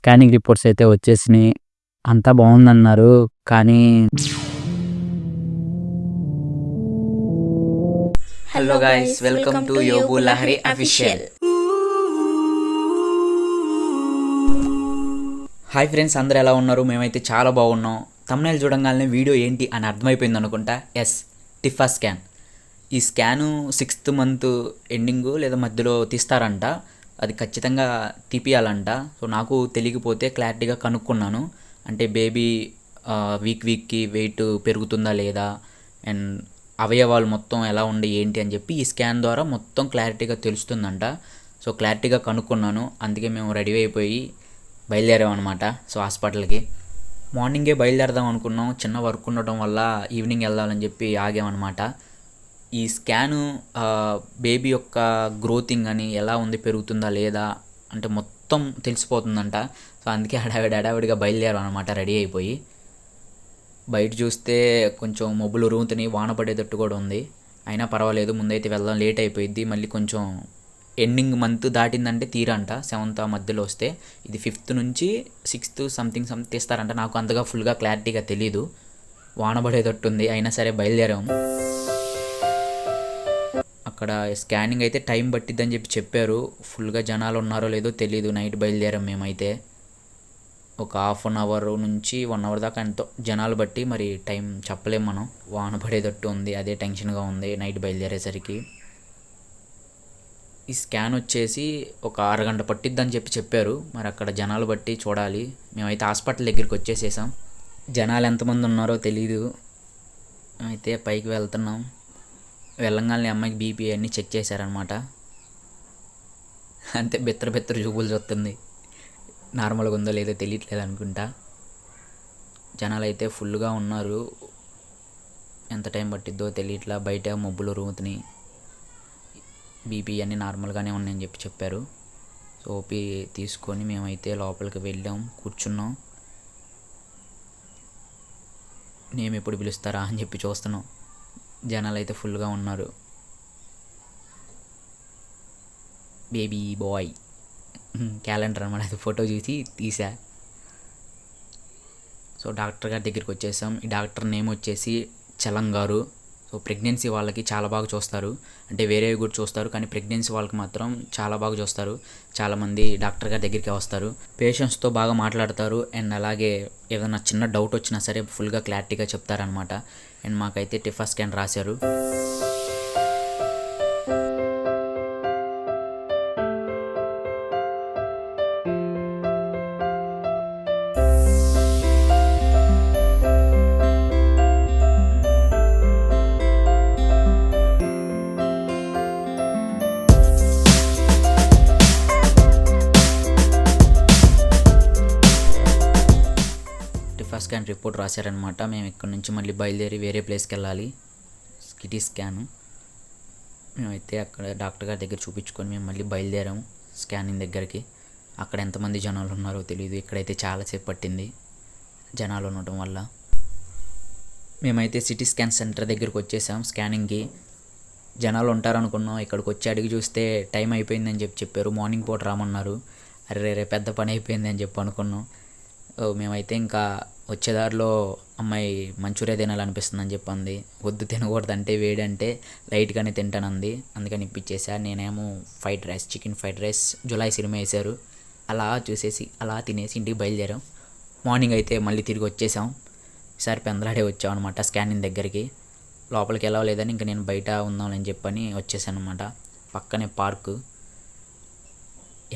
Scanning reports అయితే వచ్చేసినాయి. అంతా బాగుందన్నారు. కానీ హలో గైస్, వెల్కమ్ టు యోబు లహరి అఫీషియల్. హాయ్ ఫ్రెండ్స్, అందరూ ఎలా ఉన్నారు? మేమైతే చాలా బాగున్నాం. థంబ్నెయిల్ చూడంగానే వీడియో ఏంటి అని అర్థమైపోయింది అనుకుంటా. Yes, TIFFA scan. ఈ స్కాను 6th మంత్ ఎండింగ్ లేదా మధ్యలో తీస్తారంట. అది ఖచ్చితంగా తీపియాలంట. సో నాకు తెలియకపోతే క్లారిటీగా కనుక్కున్నాను. అంటే బేబీ వీక్కి వెయిట్ పెరుగుతుందా లేదా, అండ్ అవయవాలు మొత్తం ఎలా ఉండి ఏంటి అని చెప్పి ఈ స్కాన్ ద్వారా మొత్తం క్లారిటీగా తెలుస్తుందంట. సో క్లారిటీగా కనుక్కున్నాను. అందుకే మేము రెడీ అయిపోయి బయలుదేరామన్నమాట. సో హాస్పిటల్కి మార్నింగే బయలుదేరదాం అనుకున్నాం. చిన్న వర్క్ ఉండటం వల్ల ఈవినింగ్ వెళ్దామని చెప్పి ఆగామన్నమాట. ఈ స్కాను బేబీ యొక్క గ్రోతింగ్ అని ఎలా ఉంది, పెరుగుతుందా లేదా అంటే మొత్తం తెలిసిపోతుందంట. సో అందుకే హడావిడిగా బయలుదేరాం అనమాట. రెడీ అయిపోయి బయట చూస్తే కొంచెం మబ్బులు ఉరుముతున్నాయి, వాన పడేటట్టు కూడా ఉంది. అయినా పర్వాలేదు, ముందైతే వెళ్దాం, లేట్ అయిపోయింది. మళ్ళీ కొంచెం ఎండింగ్ మంత్ దాటిందంటే తీరంట. 7th మధ్యలో వస్తే ఇది 5th నుంచి 6th సంథింగ్ తీస్తారంట. నాకు అంతగా ఫుల్గా క్లారిటీగా తెలీదు. వాన పడేటట్టు ఉంది, అయినా సరే బయలుదేరాము. అక్కడ స్కానింగ్ అయితే టైం పట్టిద్దని చెప్పారు. ఫుల్గా జనాలు ఉన్నారో లేదో తెలీదు. నైట్ బయలుదేరాం మేమైతే. ఒక 1/2 అవర్ నుంచి 1 అవర్ దాకా ఎంతో జనాలు బట్టి మరి టైం చెప్పలేం మనం. వాన పడేటట్టు ఉంది, అదే టెన్షన్గా ఉంది నైట్ బయలుదేరేసరికి. ఈ స్కాన్ వచ్చేసి ఒక 6 గంట పట్టిద్దని చెప్పారు. మరి అక్కడ జనాలు బట్టి చూడాలి. మేమైతే హాస్పిటల్ దగ్గరికి వచ్చేసేసాం. జనాలు ఎంతమంది ఉన్నారో తెలీదు. అయితే పైకి వెళ్తున్నాం. వెళ్ళంగానే అమ్మాయికి బీపీ అన్నీ చెక్ చేశారనమాట. అంతే బెత్తర చూపులు చూస్తుంది. నార్మల్గా ఉందో లేదో తెలియట్లేదు అనుకుంటా. జనాలు అయితే ఫుల్గా ఉన్నారు. ఎంత టైం పట్టిద్దో తెలియట్లా. బయట మబ్బులు ఉరుముతున్నాయి. బీపీ అన్నీ నార్మల్గానే ఉన్నాయని చెప్పారు. సో ఓపీ తీసుకొని మేమైతే లోపలికి వెళ్ళాం, కూర్చున్నాం. నేమ్ ఎప్పుడు పిలుస్తారా అని చెప్పి చూస్తున్నాం. జనాలు అయితే ఫుల్గా ఉన్నారు. బేబీ బాయ్ క్యాలెండర్ అనమాట. అది ఫోటో చూసి తీసా. సో డాక్టర్ గారి దగ్గరికి వచ్చేసాం. ఈ డాక్టర్ నేమ్ వచ్చేసి చలం గారు. సో ప్రెగ్నెన్సీ వాళ్ళకి చాలా బాగా చూస్తారు. అంటే వేరేవి కూడా చూస్తారు, కానీ ప్రెగ్నెన్సీ వాళ్ళకి మాత్రం చాలా బాగా చూస్తారు. చాలామంది డాక్టర్ గారి దగ్గరికి వస్తారు. పేషెంట్స్తో బాగా మాట్లాడతారు. అండ్ అలాగే ఏదైనా చిన్న డౌట్ వచ్చినా సరే ఫుల్గా క్లారిటీగా చెప్తారనమాట. అండ్ మాకైతే టిఫా స్కాన్ రాశారు. టిఫా స్కాన్ రిపోర్ట్ రాశారనమాట. మేము ఇక్కడ నుంచి మళ్ళీ బయలుదేరి వేరే ప్లేస్కి వెళ్ళాలి. CT scan. మేమైతే అక్కడ డాక్టర్ గారి దగ్గర చూపించుకొని మేము మళ్ళీ బయలుదేరాము స్కానింగ్ దగ్గరికి. అక్కడ ఎంతమంది జనాలు ఉన్నారో తెలియదు. ఇక్కడైతే చాలాసేపు పట్టింది జనాలు ఉండటం వల్ల. మేమైతే సిటీ స్కాన్ సెంటర్ దగ్గరికి వచ్చేసాం. స్కానింగ్కి జనాలు ఉంటారనుకున్నాం. ఇక్కడికి వచ్చి అడిగి చూస్తే టైం అయిపోయిందని చెప్పారు. మార్నింగ్ పూట రామన్నారు. అరే పెద్ద పని అయిపోయింది అని అనుకున్నాం. మేమైతే ఇంకా వచ్చేదారిలో అమ్మాయి మంచూరియా తినాలనిపిస్తుందని చెప్పింది. వద్దు, తినకూడదంటే వేడంటే లైట్గానే తింటానంది. అందుకని ఇప్పించేసా. నేనేమో chicken fried rice July cinema వేశారు. అలా చూసేసి అలా తినేసి ఇంటికి బయలుదేరాం. మార్నింగ్ అయితే మళ్ళీ తిరిగి వచ్చేసాం. ఈసారి పెందలాడే వచ్చాం అనమాట స్కానింగ్ దగ్గరికి. లోపలికి వెళ్ళలేదని ఇంకా నేను బయట ఉందామని చెప్పని వచ్చేసాను అనమాట. పక్కనే పార్కు.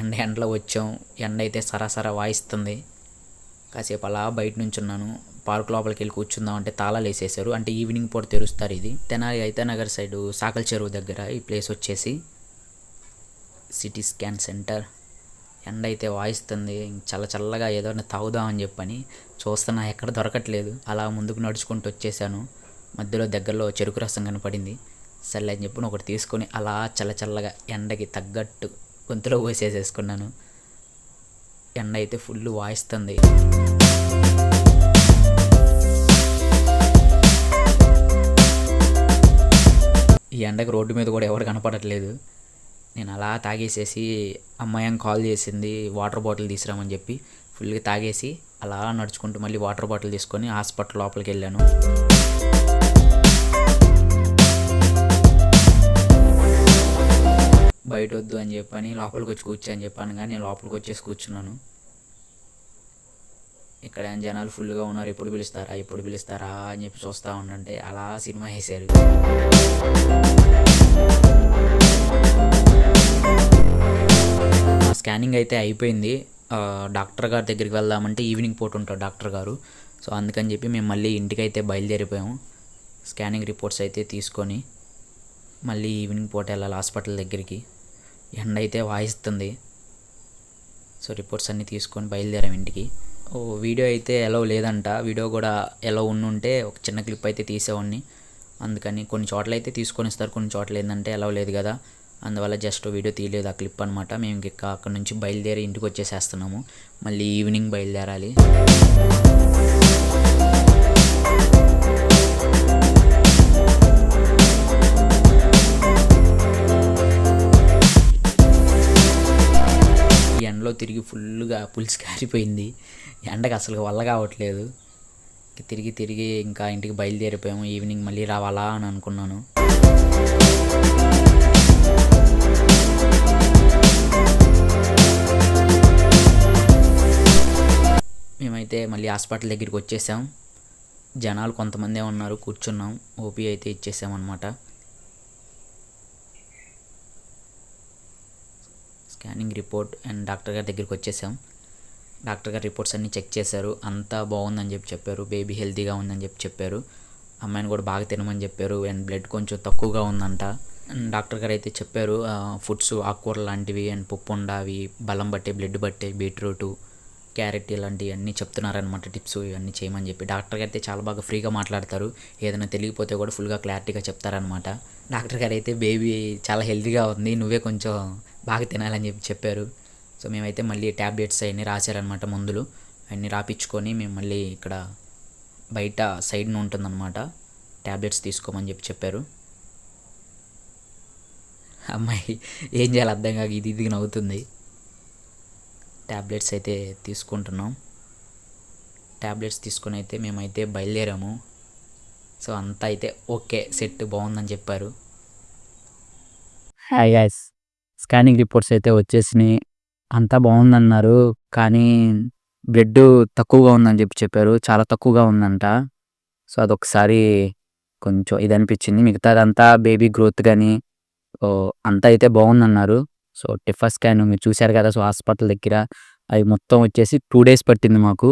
ఎండలో వచ్చాం. ఎండ అయితే సరాసరా వాయిస్తుంది. కాసేపు అలా బయట నుంచి ఉన్నాను. పార్క్ లోపలికి వెళ్ళి కూర్చుందాం అంటే తాళాలు వేసేసారు. అంటే ఈవినింగ్ పూట తెరుస్తారు. ఇది తెనాలి అయితనగర్ సైడు సాకల చెరువు దగ్గర ఈ ప్లేస్ వచ్చేసి సిటీ స్కాన్ సెంటర్. ఎండ అయితే వాయిస్తుంది. చల్లగా ఏదో తాగుదామని చెప్పని చూస్తున్నా, ఎక్కడ దొరకట్లేదు. అలా ముందుకు నడుచుకుంటూ వచ్చేసాను. మధ్యలో దగ్గరలో చెరుకు రసం కనపడింది. సర్లే అని చెప్పి ఒకటి తీసుకొని అలా చల్లగా ఎండకి తగ్గట్టు గొంతులో పోసేసేసుకున్నాను. ఎండ అయితే ఫుల్ వాయిస్తుంది. ఈ ఎండకు రోడ్డు మీద కూడా ఎవరు కనపడట్లేదు. నేను అలా తాగేసేసి అమ్మాయి కాల్ చేసింది వాటర్ బాటిల్ తీసుకురామని చెప్పి ఫుల్గా తాగేసి అలా నడుచుకుంటూ మళ్ళీ వాటర్ బాటిల్ తీసుకొని హాస్పిటల్ లోపలికి వెళ్ళాను. బయట వద్దు అని చెప్పని లోపలికి వచ్చి కూర్చో అని చెప్పాను, కానీ నేను లోపలికి వచ్చేసి కూర్చున్నాను. ఇక్కడ జనాలు ఫుల్గా ఉన్నారు, ఎప్పుడు పిలుస్తారా అని చెప్పి చూస్తూ ఉండంటే అలా సినిమా వేశారు. స్కానింగ్ అయితే అయిపోయింది. డాక్టర్ గారి దగ్గరికి వెళ్దామంటే ఈవినింగ్ పూట ఉంటాడు డాక్టర్ గారు. సో అందుకని చెప్పి మేము మళ్ళీ ఇంటికైతే బయలుదేరిపోయాము. స్కానింగ్ రిపోర్ట్స్ అయితే తీసుకొని మళ్ళీ ఈవినింగ్ పూట వెళ్ళాలి హాస్పిటల్ దగ్గరికి. ఎండ అయితే వాయిస్తుంది. సో రిపోర్ట్స్ అన్నీ తీసుకొని బయలుదేరాం ఇంటికి. వీడియో అయితే ఎలవ్ లేదంట. వీడియో కూడా ఎలవ్ ఉంటే ఒక చిన్న క్లిప్ అయితే తీసేవాడిని. అందుకని కొన్ని చోట్ల అయితే తీసుకొని ఇస్తారు, కొన్ని చోట్ల ఏంటంటే ఎలవ్ లేదు కదా, అందువల్ల జస్ట్ వీడియో తీయలేదు ఆ క్లిప్ అనమాట. మేము ఇంకా అక్కడ నుంచి బయలుదేరి ఇంటికి వచ్చేసేస్తున్నాము. మళ్ళీ ఈవినింగ్ బయలుదేరాలి. ఈ ఎండలో తిరిగి ఫుల్గా పులిసి కారిపోయింది. ఎండకి అసలు వల్ల కావట్లేదు. తిరిగి ఇంకా ఇంటికి బయలుదేరిపోయాము. ఈవినింగ్ మళ్ళీ రావాలా అని అనుకున్నాను. మేమైతే మళ్ళీ హాస్పిటల్ దగ్గరికి వచ్చేసాం. జనాలు కొంతమందే ఉన్నారు, కూర్చున్నాం. ఓపీ అయితే ఇచ్చేసామన్నమాట. స్కానింగ్ రిపోర్ట్ అండ్ డాక్టర్ గారి దగ్గరికి వచ్చేసాం. డాక్టర్ గారు రిపోర్ట్స్ అన్నీ చెక్ చేశారు. అంతా బాగుందని చెప్పారు. బేబీ హెల్తీగా ఉందని చెప్పారు. అమ్మాయిని కూడా బాగా తినమని చెప్పారు. అండ్ బ్లడ్ కొంచెం తక్కువగా ఉందంట. అండ్ డాక్టర్ గారు అయితే చెప్పారు ఫుడ్స్ ఆకుకూరలు లాంటివి అండ్ పప్పు ఉండవి, బలం బట్టే బ్లడ్ బట్టే బీట్రూటు, క్యారెట్ ఇలాంటివి అన్నీ చెప్తున్నారనమాట. టిప్స్ ఇవన్నీ చేయమని చెప్పి. డాక్టర్ గారు అయితే చాలా బాగా ఫ్రీగా మాట్లాడతారు. ఏదైనా తెలియకపోతే కూడా ఫుల్గా క్లారిటీగా చెప్తారనమాట. డాక్టర్ గారు అయితే బేబీ చాలా హెల్తీగా ఉంది, నువ్వే కొంచెం బాగా తినాలని చెప్పారు. సో మేమైతే మళ్ళీ ట్యాబ్లెట్స్ అవన్నీ రాశారనమాట. మందులు అవన్నీ రాపించుకొని మేము మళ్ళీ ఇక్కడ బయట సైడ్న ఉంటుందన్నమాట, ట్యాబ్లెట్స్ తీసుకోమని చెప్పారు. అమ్మాయి ఏం చేయాలి అర్థం కాక ఇది నవ్వుతుంది. ట్యాబ్లెట్స్ అయితే తీసుకుంటున్నాం. ట్యాబ్లెట్స్ తీసుకొని అయితే మేమైతే బయలుదేరాము. సో అంతా అయితే ఓకే, సెట్ బాగుందని చెప్పారు. హాయ్ గైస్, స్కానింగ్ రిపోర్ట్స్ అయితే వచ్చేసినాయి. అంతా బాగుందన్నారు, కానీ బ్లడ్ తక్కువగా ఉందని చెప్పారు. చాలా తక్కువగా ఉందంట. సో అదొకసారి కొంచెం ఇది అనిపించింది. మిగతాదంతా బేబీ గ్రోత్ కానీ అంతా అయితే బాగుందన్నారు. సో టిఫా స్కాన్ మీరు చూశారు కదా. సో హాస్పిటల్ దగ్గర అవి మొత్తం వచ్చేసి 2 days పట్టింది మాకు.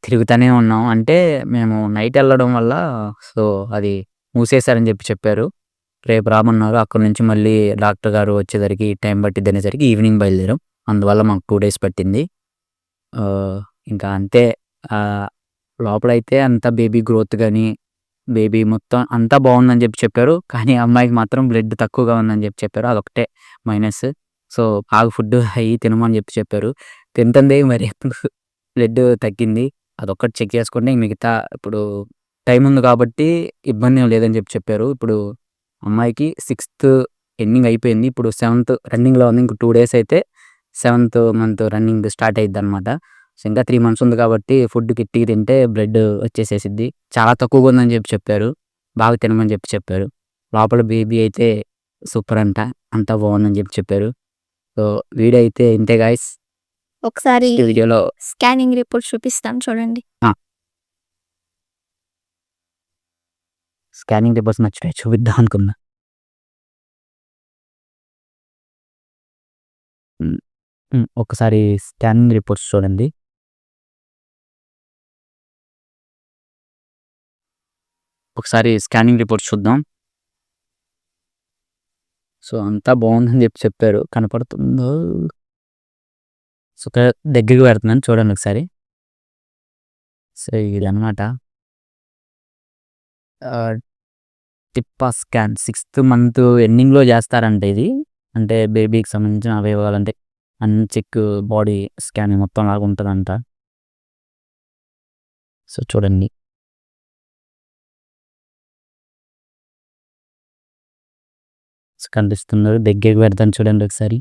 తిరుగుతూనే ఉన్నాం. అంటే మేము నైట్ వెళ్ళడం వల్ల సో అది మూసేశారని చెప్పారు. రేపు రామన్నారు. అక్కడ నుంచి మళ్ళీ డాక్టర్ గారు వచ్చేసరికి టైం పట్టిద్ది అనేసరికి ఈవినింగ్ బయలుదేరాం. అందువల్ల మాకు 2 days పట్టింది. ఇంకా అంతే. లోపలైతే అంతా బేబీ గ్రోత్ కానీ బేబీ మొత్తం అంతా బాగుందని చెప్పారు. కానీ అమ్మాయికి మాత్రం బ్లడ్ తక్కువగా ఉందని చెప్పారు. అదొకటే మైనస్. సో బాగా ఫుడ్ అయ్యి తినమని చెప్పారు. తింటుంది, మరి ఎప్పుడు బ్లడ్ తగ్గింది. అదొక్కటి చెక్ చేసుకుంటే మిగతా ఇప్పుడు టైం ఉంది కాబట్టి ఇబ్బంది ఏం లేదని చెప్పారు. ఇప్పుడు అమ్మాయికి 6th ఎండింగ్ అయిపోయింది. ఇప్పుడు 7th రన్నింగ్లో ఉంది. ఇంక 2 days అయితే 7th month రన్నింగ్ స్టార్ట్ అయ్యిద్ది అనమాట. సో ఇంకా 3 months ఉంది కాబట్టి ఫుడ్ గిట్టిగా తింటే బ్లడ్ వచ్చేసేసిద్ది. చాలా తక్కువగా ఉందని చెప్పారు. బాగా తినమని చెప్పారు. లోపల బేబీ అయితే సూపర్ అంట, అంతా బాగుందని చెప్పారు. సో వీడియో అయితే ఇంతే గాయస్. ఒకసారి వీడియోలో స్కానింగ్ రిపోర్ట్ చూపిస్తాను చూడండి. స్కానింగ్ రిపోర్ట్స్ నచ్చినాయి చూపిద్దాం అనుకున్నా. ఒకసారి స్కానింగ్ రిపోర్ట్స్ చూడండి. ఒకసారి స్కానింగ్ రిపోర్ట్స్ చూద్దాం. సో అంతా బాగుందని చెప్పారు. కనపడుతుందో? సో దగ్గరికి పెడుతున్నాను చూడండి ఒకసారి. సో ఇది అనమాట టిఫా స్కాన్. 6th month ఎండింగ్లో చేస్తారంట ఇది. అంటే బేబీకి సంబంధించిన అవయవాలు అంటే అన్ని చెక్, బాడీ స్కాన్ మొత్తం లాగా ఉంటుందంట. సో చూడండి. కనిపిస్తున్నారు. దగ్గరికి పెడతాను చూడండి ఒకసారి.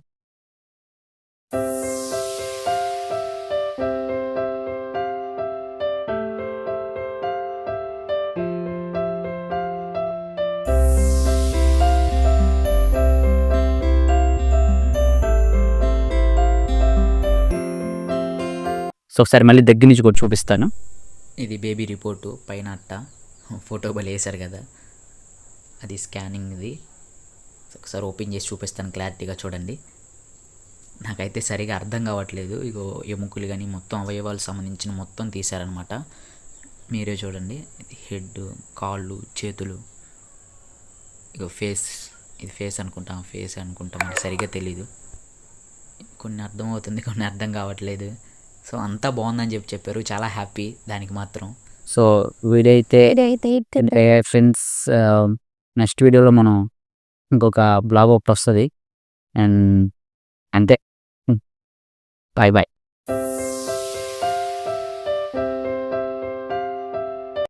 సో ఒకసారి మళ్ళీ దగ్గర నుంచి కూడా చూపిస్తాను. ఇది బేబీ రిపోర్టు పైన అట్ట ఫోటో బలి వేశారు కదా, అది స్కానింగ్ది. ఒకసారి ఓపెన్ చేసి చూపిస్తాను, క్లారిటీగా చూడండి. నాకైతే సరిగా అర్థం కావట్లేదు. ఇగో ఎముకలు కానీ మొత్తం అవయవాలకు సంబంధించిన మొత్తం తీశారనమాట. మీరే చూడండి, ఇది హెడ్, కాళ్ళు, చేతులు, ఇగో ఫేస్, ఇది ఫేస్ అనుకుంటా మనకి సరిగ్గా తెలీదు. కొన్ని అర్థమవుతుంది, కొన్ని అర్థం కావట్లేదు. సో అంతా బాగుందని చెప్పారు, చాలా హ్యాపీ దానికి మాత్రం. సో వీడైతే ఇదైతే ఫ్రెండ్స్, నెక్స్ట్ వీడియోలో మనం ఇంకొక బ్లాగ్ ఒకటి వస్తుంది. అండ్ అంతే. Bye bye.